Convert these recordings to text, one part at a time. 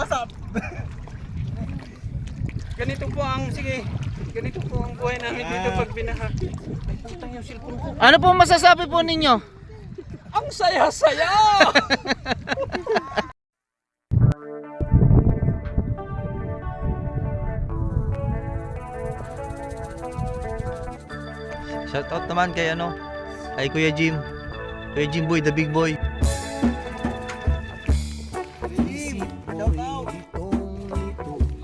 WhatsApp. Ganito po ang, sige, ganito po ang buhay namin dito pag binaha. Ay, putang yung cellphone ko. Ano po masasabi po ninyo? Ang saya-saya! Shoutout naman kay ano, kay Kuya Jim. Kuya Jim Boy, the big boy.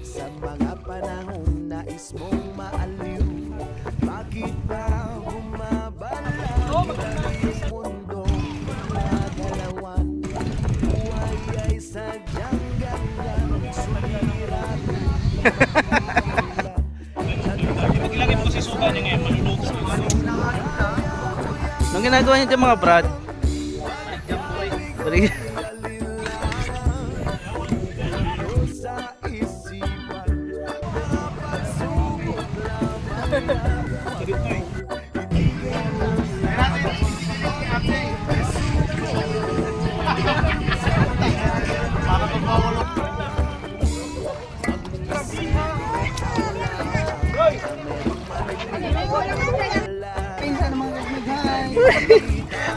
Sa mga panahon na ismong maaliw, bakit ba bumabalik ang mundo nagalawan? Buhay ay sadyang ganda, sumirat. Paglagay mo kasi suka niya ngayon, maluluto. Anong ginagawa niyo dyan mga brad? Balik. Sa isipan, napasubok lamang.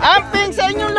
Amping sa inyong